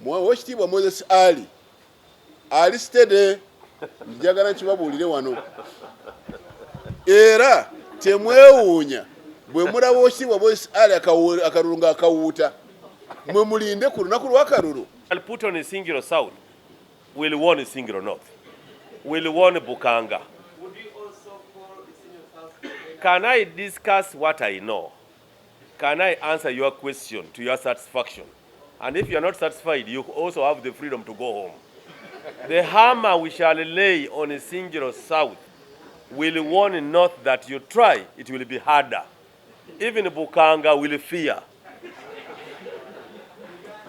Oweekitiibwa Moses Ali steady njagala nkibabuulire wano era temwewuunya bwe mulaba Oweekitiibwa Moses Ali akalulu ng'akawuuta mwe mulinde ku lunaku lw'akalulu. I'll put on a single south, we'll warn a single north, we'll warn Bukanga. Would we also call the senior south? Can I discuss what I know? Can I answer your question to your satisfaction? And if you are not satisfied, you also have the freedom to go home. The hammer we shall lay on a single south will warn north that you try, it will be harder. Even Bukanga will fear.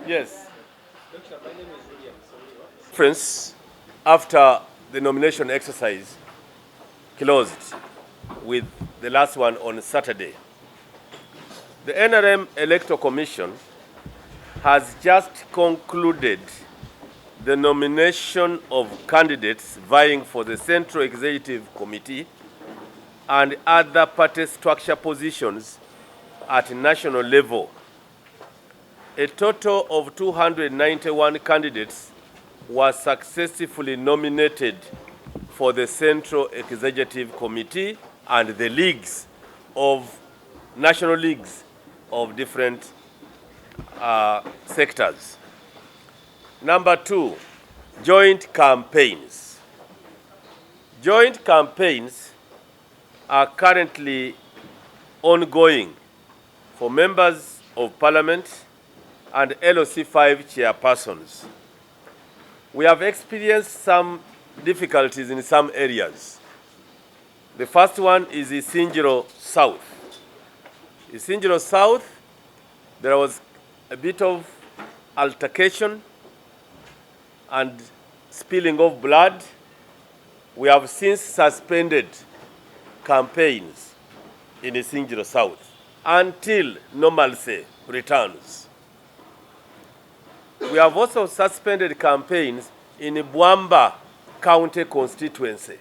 Yes. Doctor, my name is William. Friends, after the nomination exercise closed with the last one on Saturday, the Nrm Electoral Commission has just concluded the nomination of candidates vying for the Central Executive Committee and other party structure positions at national level. A total of 291 candidates were successfully nominated for the Central Executive Committee and the leagues of national leagues of different sectors. Number 2, joint campaigns. Joint campaigns are currently ongoing for members of Parliament and LOC5 chairpersons. We have experienced some difficulties in some areas. The first one is Isingiro South. Isingiro South, there was a bit of altercation and spilling of blood. We have since suspended campaigns in Isingiro South until normalcy returns. We have also suspended campaigns in Bwamba County constituency,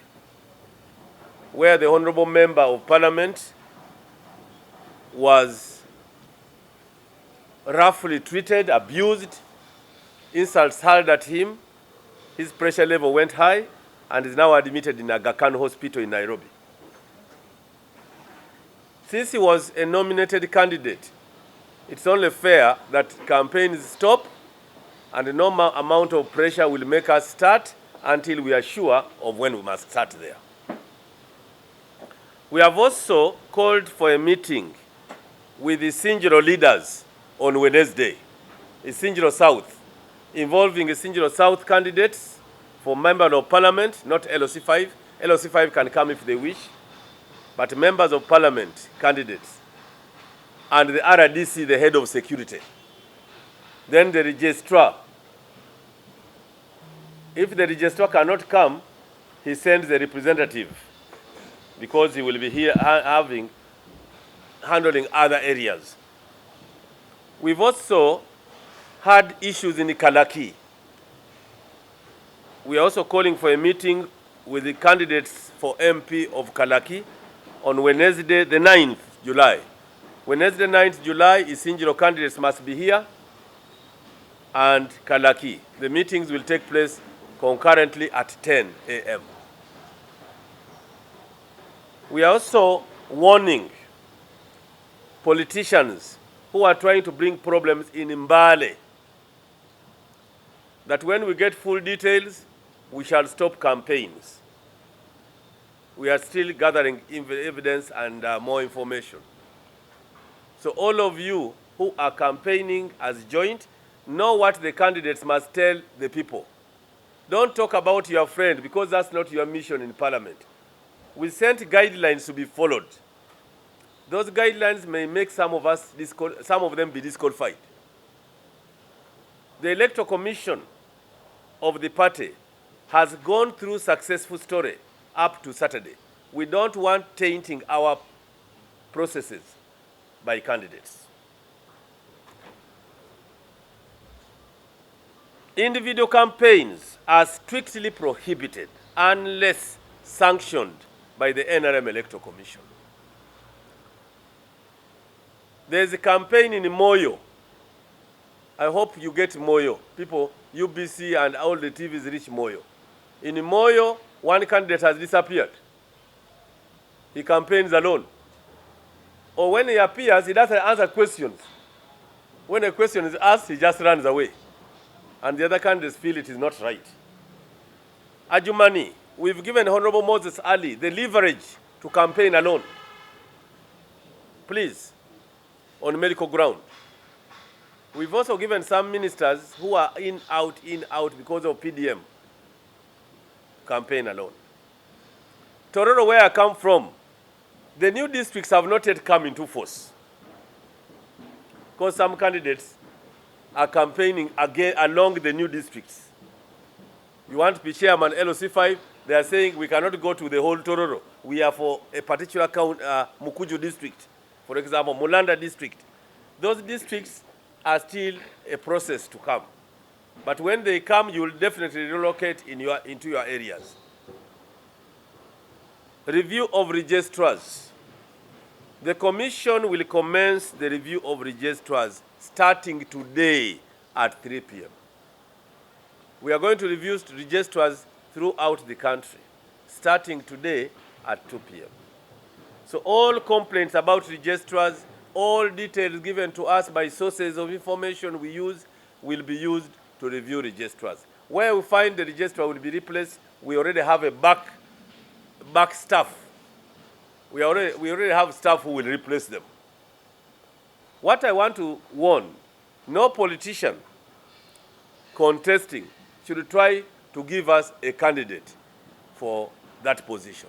where the Honorable Member of Parliament was roughly treated, abused, insults hurled at him. His pressure level went high and is now admitted in Aga Khan Hospital in Nairobi. Since he was a nominated candidate, it's only fair that campaigns stop, and no amount of pressure will make us start until we are sure of when we must start there. We have also called for a meeting with the Isingiro leaders on Wednesday, Isingiro South, involving Isingiro South candidates for member of Parliament, not LOC5. LOC5 can come if they wish, but members of Parliament candidates, and the RDC, the head of security. Then the registrar. If the registrar cannot come, he sends a representative, because he will be here handling other areas. We've also had issues in Kalaki. We are also calling for a meeting with the candidates for MP of Kalaki on Wednesday, the 9th July. Wednesday, 9th July, Isingiro candidates must be here, and Kalaki. The meetings will take place concurrently at 10 a.m. We are also warning politicians who are trying to bring problems in Mbale that when we get full details, we shall stop campaigns. We are still gathering evidence and more information. So all of you who are campaigning as joint, know what the candidates must tell the people. Don't talk about your friend, because that's not your mission in Parliament. We sent guidelines to be followed. Those guidelines may make some of them be disqualified. The Electoral Commission of the party has gone through successful story up to Saturday. We don't want tainting our processes by candidates. Individual campaigns are strictly prohibited unless sanctioned by the Nrm Electoral Commission. There's a campaign in Moyo I hope you get Moyo. People, UBC and all the TVs reach Moyo. In Moyo, one candidate has disappeared. He campaigns alone. Or when he appears, he doesn't answer questions. When a question is asked, he just runs away. And the other candidates feel it is not right. Adjumani, we've given Honorable Moses Ali the leverage to campaign alone. Please, on medical ground. We've also given some ministers who are in, out because of PDM. Campaign alone. Tororo, where I come from, the new districts have not yet come into force. Because some candidates are campaigning again along the new districts. You want to be chairman LOC5, they are saying we cannot go to the whole Tororo. We are for a particular Mukuju district, for example, Mulanda district. Those districts are still a process to come. But when they come, you will definitely relocate into your areas. Review of registrars. The Commission will commence the review of registrars starting today at 3 p.m. We are going to review registrars throughout the country, starting today at 2 p.m. So all complaints about registrars, all details given to us by sources of information we use will be used to review registrars. Where we find the registrar will be replaced, we already have a back staff. We already have staff who will replace them. What I want to warn, no politician contesting should try to give us a candidate for that position.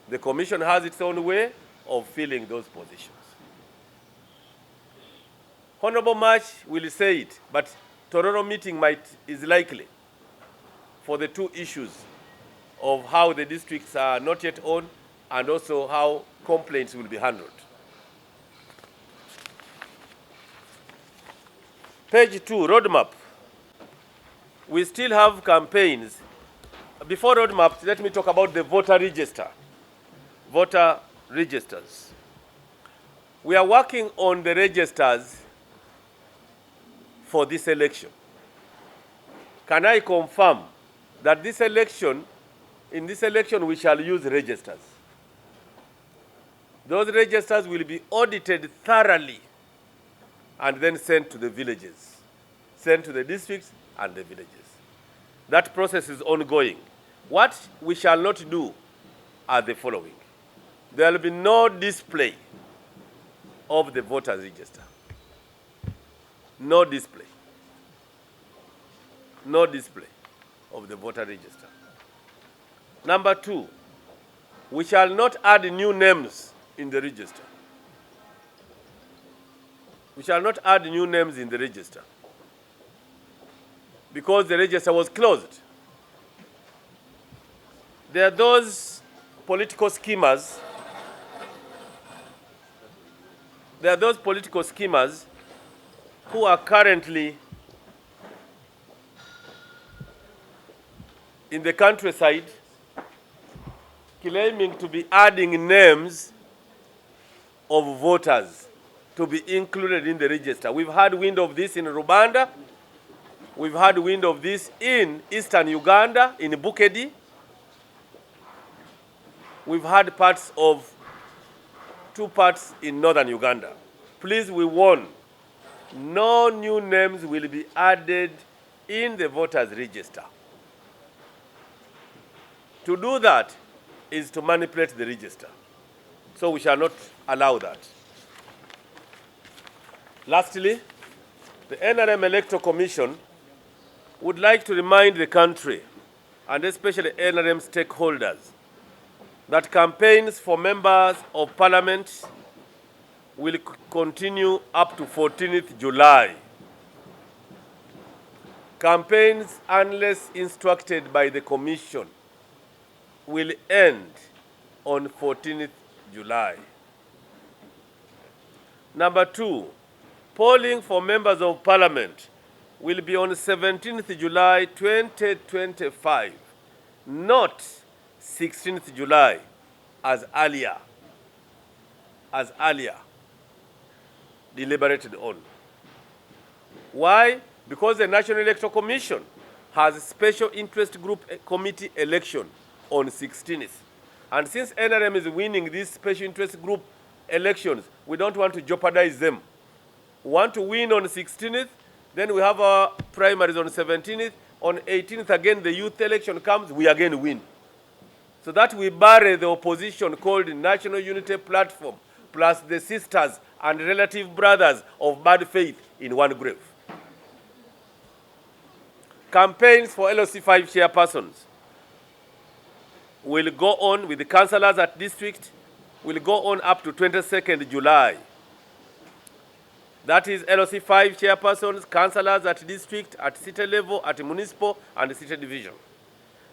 The Commission has its own way of filling those positions. Honorable March will say it, but Tororo meeting is likely for the two issues of how the districts are not yet on and also how complaints will be handled. Page 2, roadmap. We still have campaigns. Before roadmap, let me talk about the voter register. Voter registers. We are working on the registers for this election. Can I confirm that in this election we shall use registers? Those registers will be audited thoroughly and then sent to the villages, sent to the districts and the villages. That process is ongoing. What we shall not do are the following. There will be no display of the voters register. No display. No display of the voter register. Number 2, we shall not add new names in the register. We shall not add new names in the register because the register was closed. There are those political schemers. Who are currently in the countryside claiming to be adding names of voters to be included in the register. We've had wind of this in Rubanda. We've had wind of this in eastern Uganda, in Bukedi. We've had two parts in northern Uganda. Please, we warn, no new names will be added in the voters register. To do that is to manipulate the register. So we shall not allow that. Lastly, the NRM Electoral Commission would like to remind the country, and especially NRM stakeholders, that campaigns for members of parliament will continue up to 14th July. Campaigns, unless instructed by the Commission, will end on 14th July. Number 2, polling for members of parliament will be on 17th July 2025, not 16th July as earlier deliberated on. Why? Because the National Electoral Commission has a special interest group committee election on 16th. And since NRM is winning these special interest group elections, we don't want to jeopardize them. We want to win on 16th, then we have our primaries on 17th. On 18th, again, the youth election comes, we again win. So that we bury the opposition called National Unity Platform, plus the sisters and relative brothers of bad faith in one grave. Campaigns for LOC5 chairpersons will go on with the councillors at district, will go on up to 22nd July. That is LOC5 chairpersons, councillors at district, at city level, at municipal, and city division.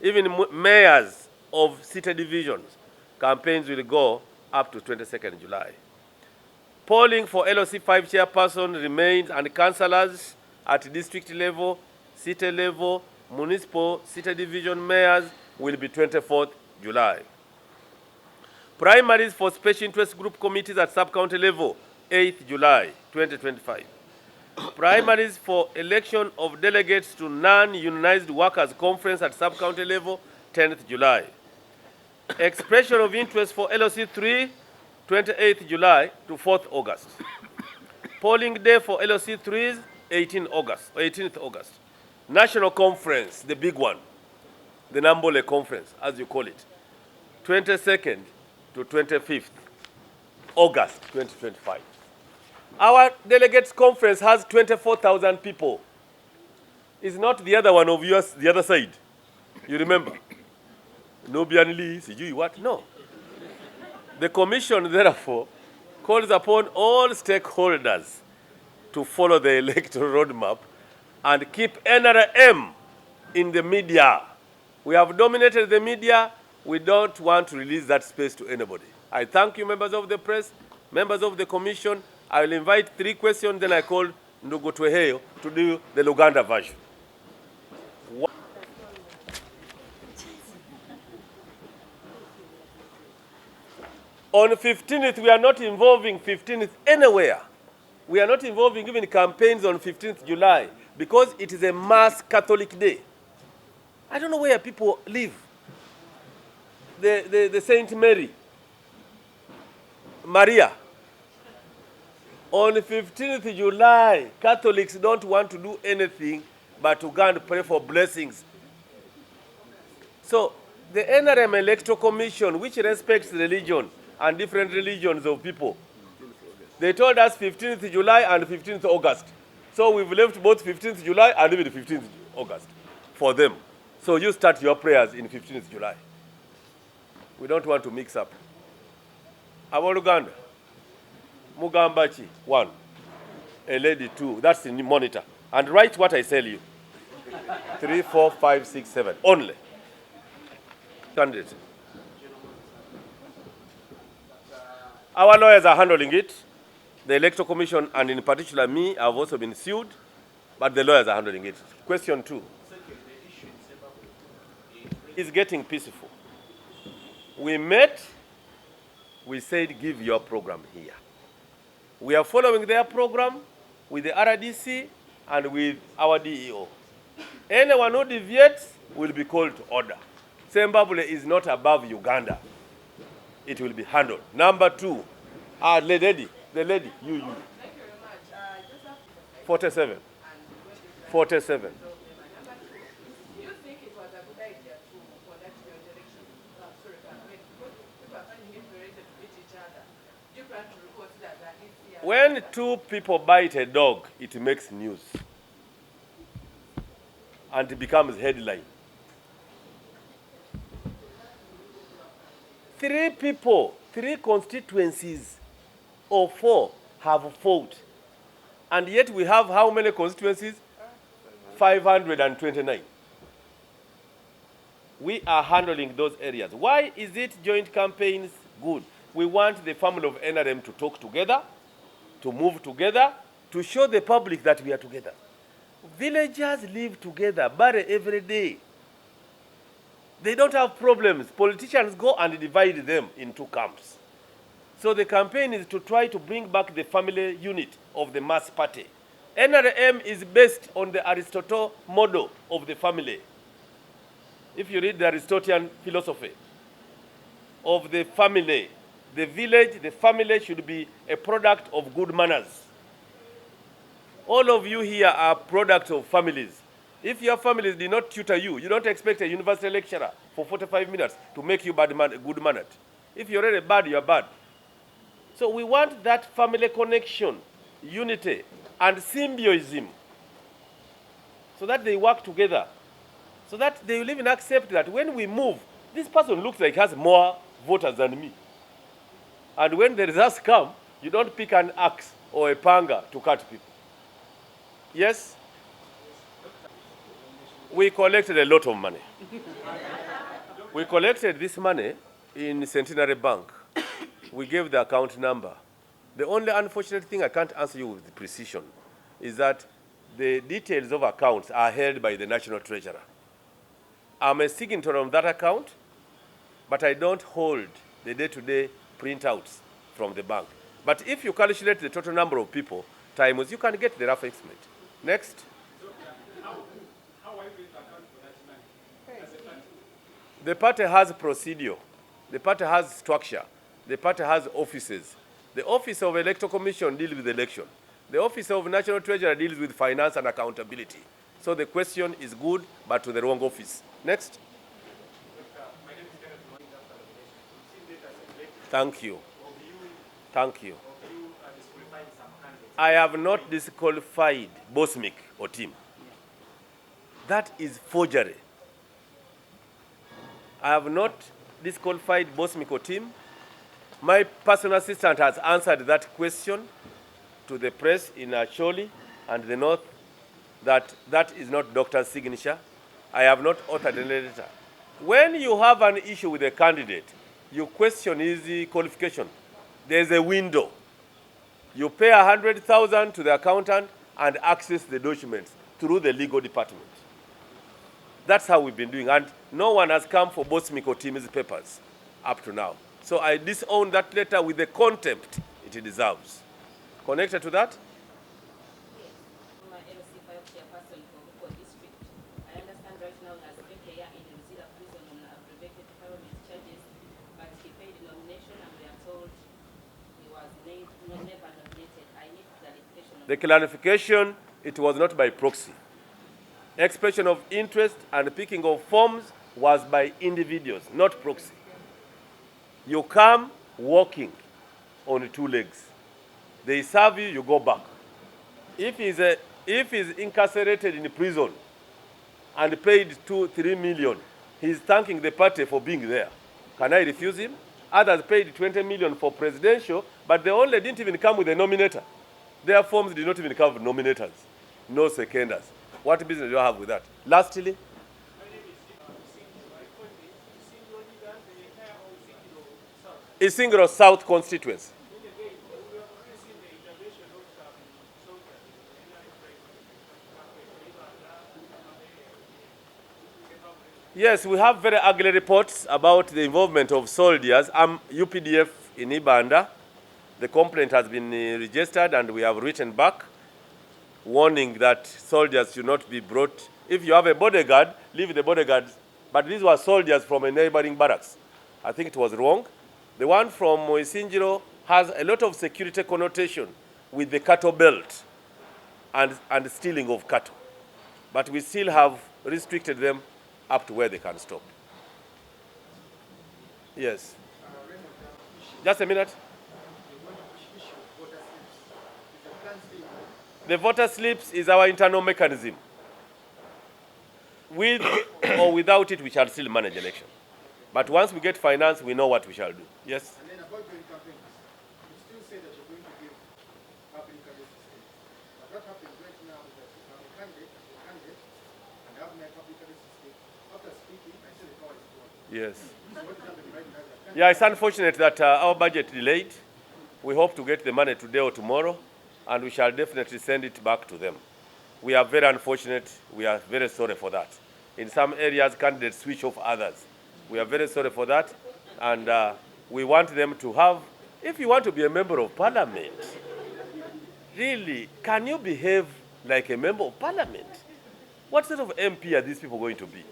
Even mayors of city divisions, campaigns will go up to 22nd July. Polling for LOC5 chairperson remains, and councillors at district level, city level, municipal, city division mayors will be 24th July. Primaries for special interest group committees at sub-county level, 8th July 2025. Primaries for election of delegates to non-unionized workers conference at sub-county level, 10th July. Expression of interest for LOC3, 28th July to 4th August. Polling day for LOC3s, 18th August. National conference, the big one, the Nambole conference, as you call it, 22nd to 25th August 2025. Our delegates conference has 24,000 people. It's not the other one of yours, the other side. You remember? Nubian Lee, sijui what? No. The commission, therefore, calls upon all stakeholders to follow the electoral roadmap and keep NRM in the media. We have dominated the media. We don't want to release that space to anybody. I thank you, members of the press, members of the commission. I will invite 3 questions, then I call Ndugu Tweheyo to do the Luganda version. On 15th, we are not involving 15th anywhere. We are not involving even campaigns on 15th July because it is a mass Catholic day. I don't know where people live. The Saint Mary, Maria. On 15th July, Catholics don't want to do anything but to go and pray for blessings. So the NRM Electoral Commission, which respects religion and different religions of people, they told us 15th July and 15th August. So we've left both 15th July and even 15th August for them. So you start your prayers in 15th July. We don't want to mix up. Aboluganda. Mugambachi, 1. A lady, 2. That's the monitor. And write what I tell you. 3, 4, 5, 6, 7. Only. Candidate. Our lawyers are handling it. The Electoral Commission, and in particular me, have also been sued, but the lawyers are handling it. Question 2. It's getting peaceful. We met, we said, give your program here. We are following their program with the RDC and with our DEO. Anyone who deviates will be called to order. Zimbabwe is not above Uganda. It will be handled. Number 2, the lady, you. Thank you very much. 47. 47. Do you think it was a good idea to conduct the election? Campaign? Because people are finding it very easy to beat each other. Do you plan to reconsider that this year? When 2 people bite a dog, it makes news. And it becomes headline. 3 people, 3 constituencies or 4 have fought. And yet we have how many constituencies? 529. We are handling those areas. Why is it joint campaigns good? We want the family of NRM to talk together, to move together, to show the public that we are together. Villagers live together, bury every day. They don't have problems. Politicians go and divide them into camps. So the campaign is to try to bring back the family unit of the mass party NRM is based on the Aristotle model of the family. If you read the Aristotelian philosophy of the family, the village, the family should be a product of good manners. All of you here are products of families. If your families did not tutor you, you don't expect a university lecturer for 45 minutes to make you good mannered. If you're already bad, you're bad. So we want that family connection, unity, and symbiotism, so that they work together, so that they will even accept that when we move, this person looks like he has more voters than me. And when the results come, you don't pick an axe or a panga to cut people. Yes? We collected a lot of money. We collected this money in Centenary Bank. We gave the account number. The only unfortunate thing I can't answer you with precision is that the details of accounts are held by the National Treasurer. I'm a signatory on that account, but I don't hold the day-to-day printouts from the bank. But if you calculate the total number of people times, you can get the rough estimate. Next. How are you going to account for that money as a party? The party has procedure. The party has structure. The party has offices. The Office of Electoral Commission deals with election. The Office of National Treasurer deals with finance and accountability. So the question is good, but to the wrong office. Next. My name is Kenneth Morning after the election. We've seen data circulated Thank you. of you Thank you. disqualifying some candidates. I have not disqualified Bosmic or team. That is forgery. I have not disqualified Bosmic or team. My personal assistant has answered that question to the press in Acholi and the North, that is not doctor's signature. I have not authored any letter. When you have an issue with a candidate, you question his qualification. There's a window. You pay 100,000 to the accountant and access the documents through the legal department. That's how we've been doing, and no one has come for Bosmic or team's papers up to now. So I disown that letter with the contempt it deserves. Connected to that? My LC chairperson for Buko District. I understand right now he has spent a year in the Ruzira prison on aggravated felony charges, but he paid nomination and we are told he was never nominated. I need clarification on The clarification, it was not by proxy. Expression of interest and picking of forms was by individuals, not proxy. You come walking on 2 legs. They serve you, you go back. If he's incarcerated in prison and paid 2-3 million, he's thanking the party for being there. Can I refuse him? Others paid 20 million for presidential, but they only didn't even come with a nominator. Their forms did not even come with nominators, no seconders. What business do you have with that? Lastly, Isingiro South constituency. Yes, we have very ugly reports about the involvement of soldiers. I'm UPDF in Ibanda. The complaint has been registered and we have written back, warning that soldiers should not be brought. If you have a bodyguard, leave the bodyguard. But these were soldiers from a neighboring barracks. I think it was wrong. The one from Isingiro has a lot of security connotation with the cattle belt and stealing of cattle. But we still have restricted them up to where they can stop. Yes. Just a minute. The voter slips is our internal mechanism. With or without it, we shall still manage election. But once we get finance, we know what we shall do. Yes? And then about your campaigns, you still say that you're going to give public assistance. But what happens right now is that you have a candidate, and I have my public assistance. After speaking, I say the power is gone. Yes. So what is happening right now is that Yeah, it's unfortunate that our budget delayed. We hope to get the money today or tomorrow, and we shall definitely send it back to them. We are very unfortunate. We are very sorry for that. In some areas, candidates switch off others. We are very sorry for that, and we want them to have, if you want to be a member of parliament, really, can you behave like a member of parliament. What sort of MP are these people going to be?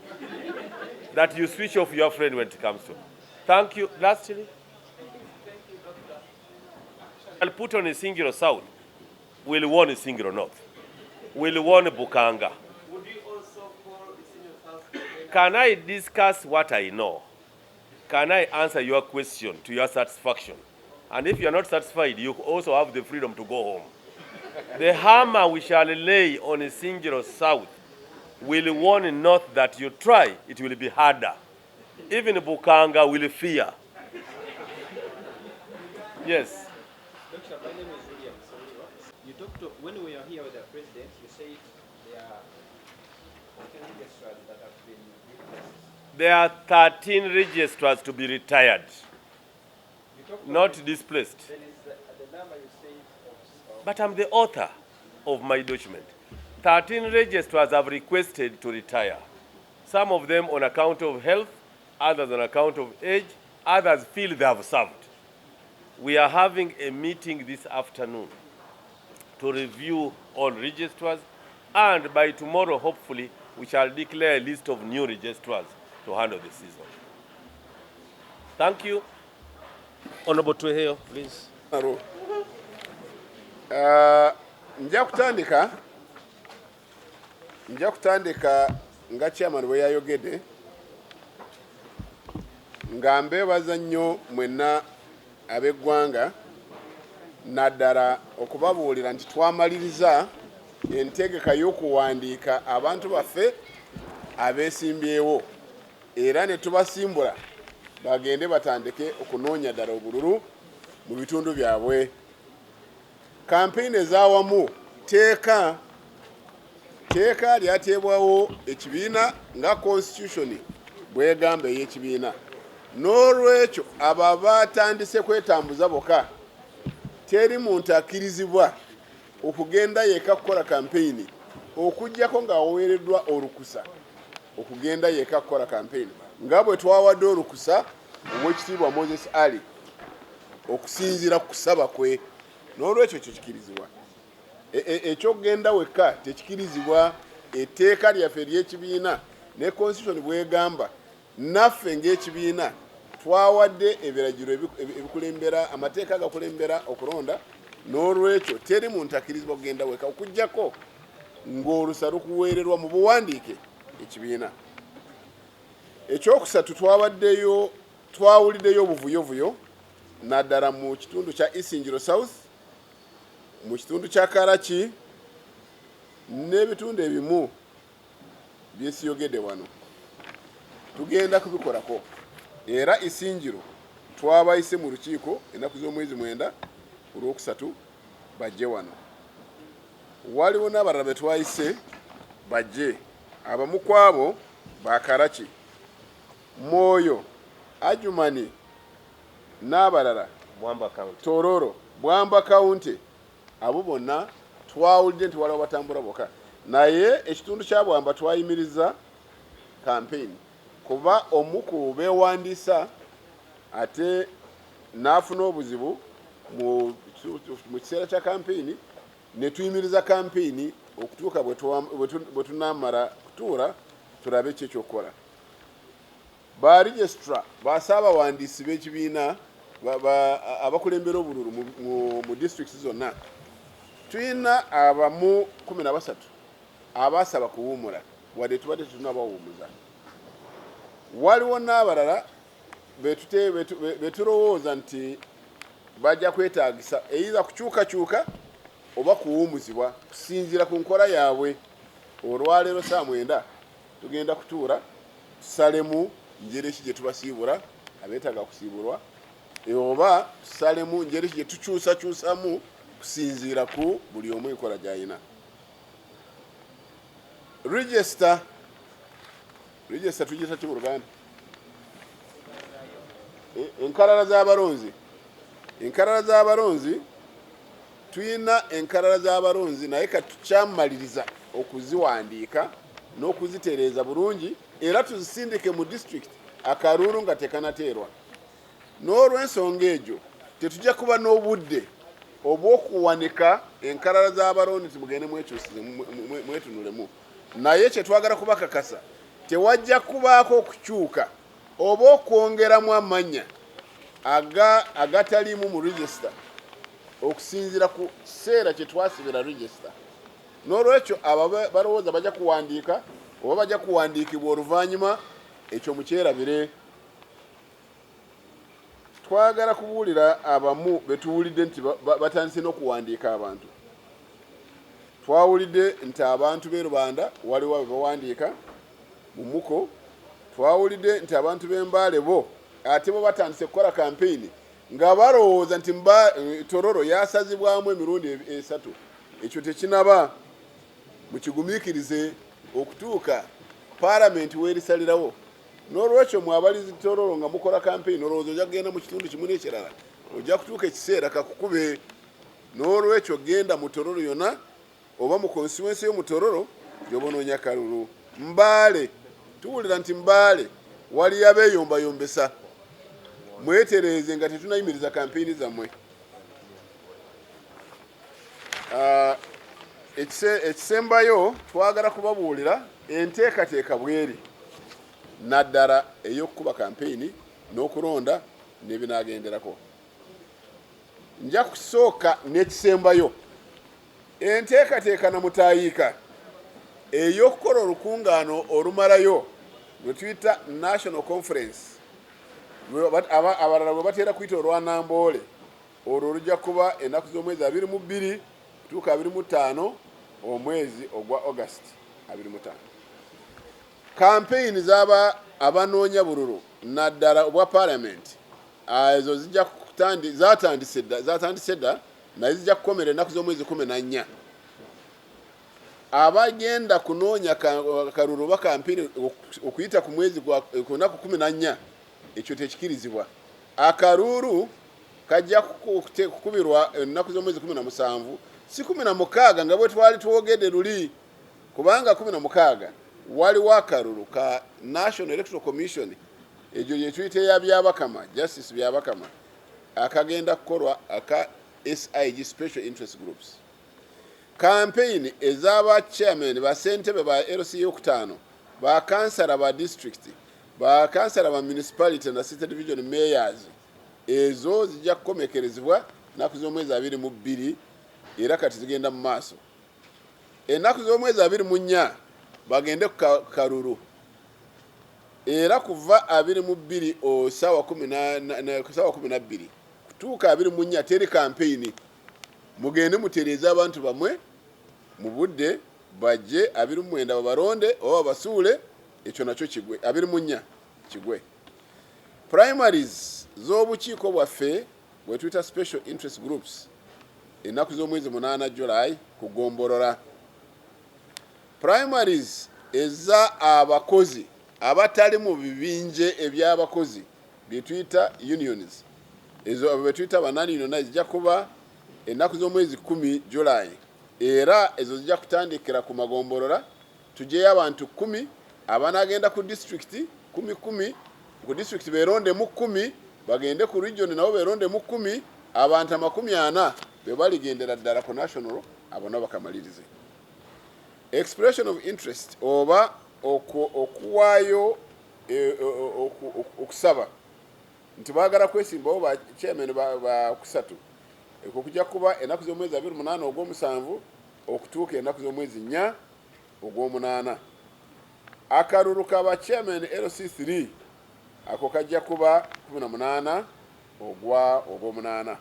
That you switch off your friend when it comes to. Thank you. Lastly, I'll put on a single south. We'll warn a single north. We'll warn Bukanga. Would you also call the senior south? Can I discuss what I know? Can I answer your question to your satisfaction? And if you are not satisfied, you also have the freedom to go home. The hammer we shall lay on a single south will warn north that you try, it will be harder. Even Bukanga will fear. Yes. Doctor, my name is William. You talked to, when we were here with the president, you said there are 14 registrars that have been replaced. There are 13 registrars to be retired, You talked not displaced. then is the number you said of But I'm the author of my document. 13 registrars have requested to retire. Some of them on account of health, others on account of age, others feel they have served. We are having a meeting this afternoon to review all registrars, and by tomorrow, hopefully, we shall declare a list of new registrars to handle the season. Thank you. Honorable Tweheyo, please. Nja kutandika nga chairman bwe yayogedde nga mbeebaza nnyo mwenna ab'eggwanga naddala okubabuulira nti twamaliriza entegeka y'okuwandiika abantu baffe abeesimbyewo era ne tubasimbula bagende batandike okunoonya ddala obululu mu bitundu byabwe. Kampeyini ez'awamu teeka lyateebwawo ekibiina nga constitution bwegamba ey'ekibiina. N'olwekyo abo abatandise kwetambuza boka teri muntu akkirizibwa okugenda yeka kukola kampeyini okuggyako ng'aweereddwa olukusa okugenda yeka kukola kampeyini nga bwe twawadde olukusa Oweekitiibwa Moses Ali okusinziira ku kusaba kwe. N'olwekyo ekyo kikirizibwa. Ekyokugenda wekka tekikirizibwa. Etteeka lyaffe ery'ekibiina ne constitution bwegamba naffe ng'ekibiina twawadde ebiragiro ebikulembera amateeka agakulembera okulonda. N'olwekyo teri muntu akkirizibwa okugenda weka okuggyako ng'olusa lukuweererwa mu buwandiike ekibiina. Ekyokusatu twawuliddeyo obuvuyovuyo naddala mu kitundu kya Isingiro South, mu kitundu kya Karachi n'ebitundu ebimu byesiyogedde wano. Tugenda kubikolako era Isingiro twabayise mu lukiiko ennaku z'omwezi 9 ku Lwokusatu bajje wano. Waliwo n'abalala be twayise bajje. Abamu ku abo ba Karachi, Moyo, Adjumani n'abalala Bwamba County. Tororo, Bwamba County. Abo bonna twawulidde nti waliwo batambula boka. Naye ekitundu kya Bwamba twayimiriza campaign kuba omu ku beewandiisa ate n'afuna obuzibu mu kiseera kya campaign ne tuyimiriza campaign okutuuka bwe tunaamala kutuula tulabe ki ekyokukola. Ba registra basaabawandiisi b'ekibiina abakulembera obululu mu districts zonna tulina abamu 13 abasaba kuwummula wadde tubadde tetunabawummuza. Waliwo n'abalala betulowooza nti bajja kwetaagisa eyiza kukyukakyuka oba kuwummuzibwa kusinziira ku nkola yaabwe. Olwaleero saa 9 tugenda kutuula tusalemu njeri ki gye tubasiibula abeetaaga kusiibulwa oba tusalemu njeri ki gye tukyusakyusamu kusinziira ku buli omu enkola gy'alina. Register tugiyita ki mu Luganda? Enkalala z'abalonzi. Enkalala z'abalonzi tuyina enkalala z'abalonzi naye katukyammaliriza okuziwandiika n'okuzitereeza bulungi era tuzisindike mu district akalulu nga tekanateerwa. N'olw'ensonga egyo tetujja kuba n'obudde obw'okuwanika enkalala z'abalonzi mugende mwetunulemu naye kye twagala kubakakasa tewajja kubaako okukyuka oba okwongeramu amannya agatalimu mu register okusinziira ku kiseera kye twasibira register. N'olwekyo abo balowooza bajja kuwandiika oba bajja kuwandiikibwa oluvannyuma ekyo mukyerabire. Twagala kubuulira abamu betuwulidde nti batandise n'okuwandiika abantu. Twawulidde nti abantu b'e Rubanda waliwo bebawandiika mu Muko. Twawulidde nti abantu b'Embaale bo ate bo batandise kukola kampeyini nga balowooza nti Tororo yasazibwamu emirundi 3. Ekyo tekinaba mukigumiikirize okutuuka Paalamenti weerisalirawo. N'olwekyo mwabalizi Tororo nga mukola kampeyini olowooza ojja kugenda mu kitundu kimu n'ekirala ojja kutuuka ekiseera kakukube. N'olwekyo genda mu Tororo yonna oba mu konstituensi y'omu Tororo gy'obonoonya kalulu. Mbaale tuwulira nti Mbaale wali abeeyombayombesa. Mwetereeze nga tetunayimiriza kampeyini zammwe. Ekisembayo twagala kubabuulira enteekateeka bweri naddala ey'okukuba kampeyini n'okulonda n'ebinaagenderako. Nja kusooka n'ekisembayo enteekateeka na mutaayiika ey'okukola olukungaano olumalayo lwe tuyita National Conference abalala bwe bateera kuyita olwa Namboole. Olwo lujja kuba ennaku z'omwezi 22 kutuuka 25 omwezi ogwa August 25. Kampeyini abanoonya bululu naddala obwa Paalamenti ezo zatandise dda naye zijja kukomera ennaku z'omwezi 14. Abagenda kunoonya kalulu oba kampeyini okuyita ku mwezi ku nnaku 14 ekyo tekikirizibwa. Akalulu kajja kukubirwa ennaku z'omwezi 17 si 16 nga bwe twali twogedde luli, kubanga 16 waliwo akalulu ka National Electoral Commission egyo gye tuyita eya byabakama justice byabakama akagenda kukolwa aka SIG Special Interest Groups. Kampeyini ez'aba chairman ba ssentebe ba LC y'okutaano ba kansala ba district ba kansala ba municipality na city division mayors ezo zijja kukomekerezebwa ennaku z'omwezi 22 era kati zigenda mu maaso. Ennaku z'omwezi 24 bagende ku kalulu era kuva 22 ssaawa 12 kutuuka 24 teri kampeyini. Mugende mutereeza abantu bamwe mu budde bajje 29 babalonde oba basuule. Ekyo nakyo kigwe 24 kigwe. Primaries z'obukiiko bwaffe bwe tuyita special interest groups ennaku z'omwezi 8 July kugombolola. Primaries eza abakozi abatali mu bibinje eby'abakozi bye tuyita unions ezo bye tuyita banani zijja kuba ennaku z'omwezi 10 July era ezo zijja kutandikira ku magombolola. Tujeyo abantu 10 abanagenda ku district 10 ku district beeronde mu 10 bagende ku region nabo beeronde mu 10 abantu 40 be baligendera ddala ku national abo nabo bakamalirize. Expression of interest oba okuwaayo okusaba nti baagala kwesimbawo ba chairman ba kusatu ekyo kujja kuba ennaku z'omwezi 28 ogw'omusanvu okutuuka ennaku z'omwezi 4 ogw'omunaana. Akalulu kaba chairman LC3 ako kajja kuba 18 ogw'omunaana.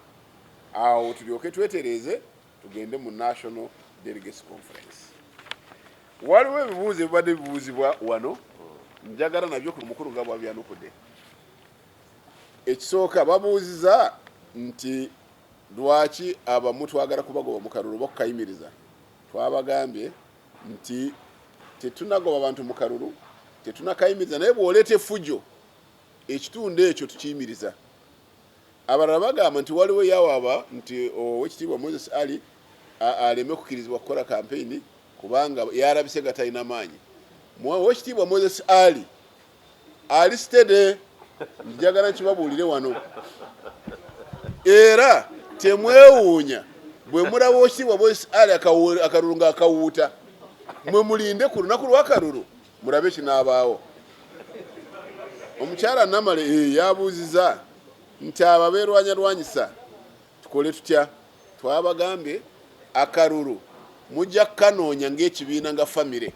Awo tulyoke twetereeze tugende mu National Delegates Conference. Waliwo ebibuuzo ebibadde bibuuzibwa wano njagala nabyo ku mukulu nga bwabyanukudde. Ekisooka babuuziza nti lwaki abamu twagala kubagoba mu kalulu bakukayimiriza. Twabagambye nti tetunagoba abantu mu kalulu tetunakayimiriza naye bw'oleeta effujjo ekitundu ekyo tukiyimiriza. Abalala bagamba nti waliwo yawaaba nti Oweekitiibwa Moses Ali aleme kukirizibwa kukola kampeyini kubanga yarabise nga talina maanyi. Oweekitiibwa Moses Ali stede njagala nkibabuulire wano era temwewuunya bwe mulaba osibwa bwesi ali akalulu ng'akawuuta mwe mulinde ku lunaku lw'akalulu mulabe kinaabaawo. Omukyala Namale yabuuziza nti ababeerwanyalwanyisa tukole tutya. Twabagambye akalulu mujja kukanoonya ng'ekibiina nga famire,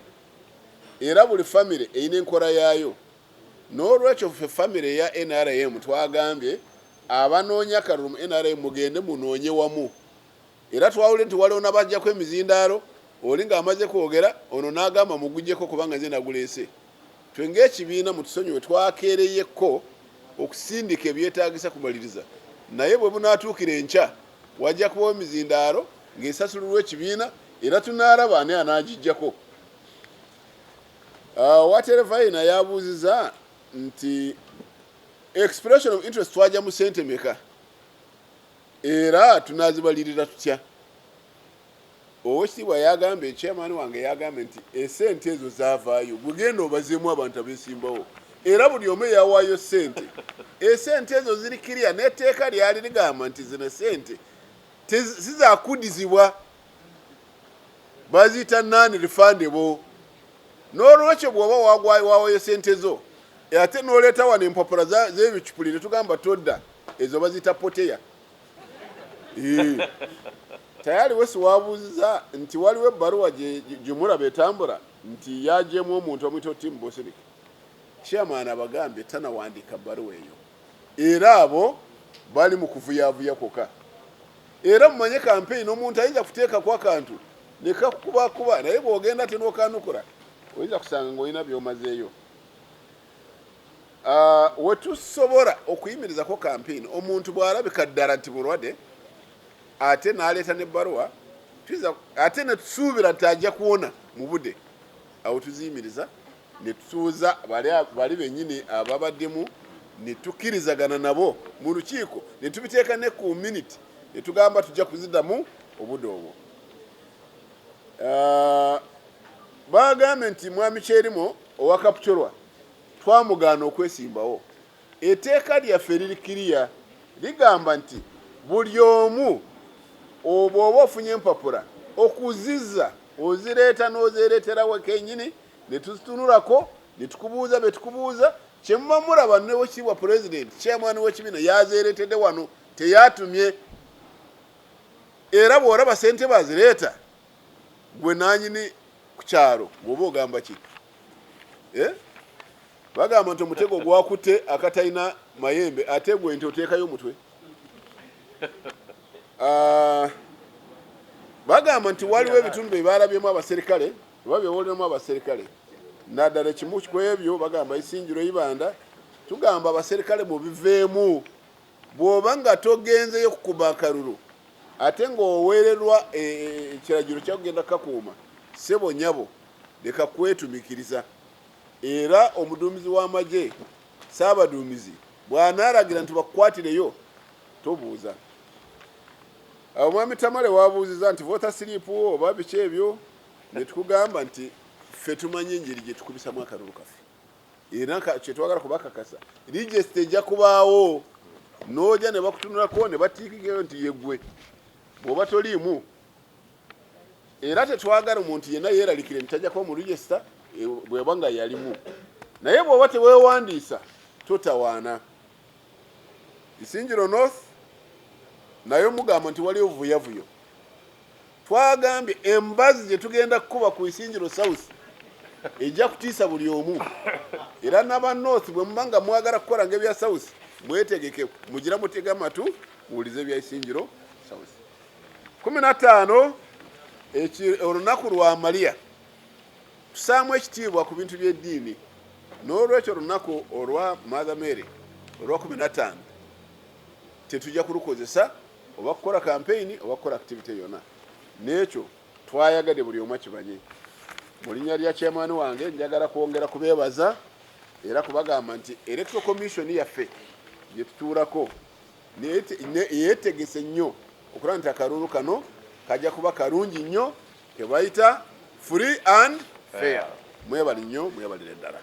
era buli famire erina enkola yaayo. N'olwekyo ffe famire ya NRM twagambye abanoonya akalulu mu NRM mugende munoonye wamu, era twawulire nti waliwo n'abajjako emizindaalo oli ng'amaze kwogera ono n'agamba mugujjeko kubanga nze naguleese. Twe ng'ekibiina mutusonyiwe twakeereyeko okusindika ebyetaagisa kumaliriza, naye bwe bunaatuukira enkya wajja kubawo emizindaalo ng'esasulirwa ekibiina era tunaalaba ani anaagijjako. Waterevayina yabuuziza nti expression of interest twajja mu ssente meka era tunaazibalirira tutya. Oweekitiibwa yagambye, chairman wange yagambye nti esente ezo zaavaayo bugenda obazeemu abantu abeesimbawo era buli omu yawaayo ssente. Esente ezo ziri kiriya n'etteeka lyali ligamba nti zino sente sizakudizibwa, baziyita non-refundable. N'olwekyo bw'oba waawayo sente zo ate n'oleeta wano empapula z'ebicupuli ne tugamba todda, ezo baziyita poteya. Tayali wesi wabuuziza nti waliwo ebbaluwa gye mulaba etambula nti yagyemu omuntu omuyita Tim Boserick. Chairman abagambye tanawandiika bbaluwa eyo, era abo bali mu kuvuyaavuya kwokka. Era mumanye campaign omuntu ayinza kuteekako akantu ne kakubakuba, naye bw'ogenda ate n'okanukula oyinza kusanga ng'olina by'omazeeyo. We tusobola okuyimirizako campaign, omuntu bw'alabika ddala nti mulwadde ate n'aleeta n'ebbaluwa ate ne tusuubira nti ajja kuwona mu budde, awo tuziyimiriza ne tutuuza bali bennyini ababaddemu ne tukkirizagana nabo mu lukiiko ne tubiteeka ne ku minute ne tugamba tujja kuziddamu obudde obwo. Bagambye nti mwami Kyerimo owa Kapchorwa twamugaana okwesimbawo. Etteeka lyaffe liri kiriya ligamba nti buli omu obw'oba ofunye empapula okuziza ozireeta n'ozeereeterawo kennyini ne tuzitunulako ne tukubuuza be tukubuuza kye muba mulaba n'Oweekitiibwa Pulezidenti chairman w'ekibiina yazeereetedde wano teyatumye. Era bw'olaba ssente bazireeta gwe nanyini ku kyalo bw'oba ogamba ki? Bagamba nti omutego gwakutte akatalina mayembe ate gwe nti oteekayo omutwe. Bagamba nti waliwo ebitundu bye baalabyemu abaserikale oba byewoleramu abaserikale naddala ekimu ku ebyo bagamba Isingiro Ibanda tugamba abaserikale mubiveemu. Bw'oba nga togenzeyo kukuba akalulu ate ng'oweererwa ekiragiro kyakugenda kakuuma ssebo nyabo leka kwetumikiriza. Era omuduumizi w'amagye Ssaabaduumizi bw'anaalagira nti bakukwatireyo tobuuza. Omwami Tamale wabuuziza nti voter slip oba biki ebyo ne tukugamba nti ffe tumanyi enjiri gye tukubisamu akalulu kaffe era kye twagala kubakakasa register ejja kubaawo n'ojja ne bakutunulako ne batiikigeyo nti yeggwe bw'oba toliimu. Era tetwagala omuntu yenna yeeralikire nti tajjako mu register bw'eba nga yalimu, naye bw'oba teweewandiisa totawaana. Isingiro North nayo mugamba nti waliwo vuyavuyo. Twagambye embazi gye tugenda kukuba ku Isingiro South ejja kutiisa buli omu, era n'aba North bwe muba nga mwagala kukola ng'ebya South mwetegeke mugira mutega matu muwulize ebya Isingiro South. 15 olunaku lwa Maria tusaamu ekitiibwa ku bintu by'eddiini, n'olwekyo olunaku olwa Mother Mary olwa 15 tetujja kulukozesa oba kukola campaign oba kukola activity yonna. N'ekyo twayagadde buli omu akimanye. Mu linnya lya chairman wange njagala kwongera kubeebaza era kubagamba nti Electoral Commission yaffe gye tutuulako yeetegese nnyo okulaba nti akalulu kano kajja kuba kalungi nnyo ke bayita free and fair. Mwebali nnyo, mwebalire ddala.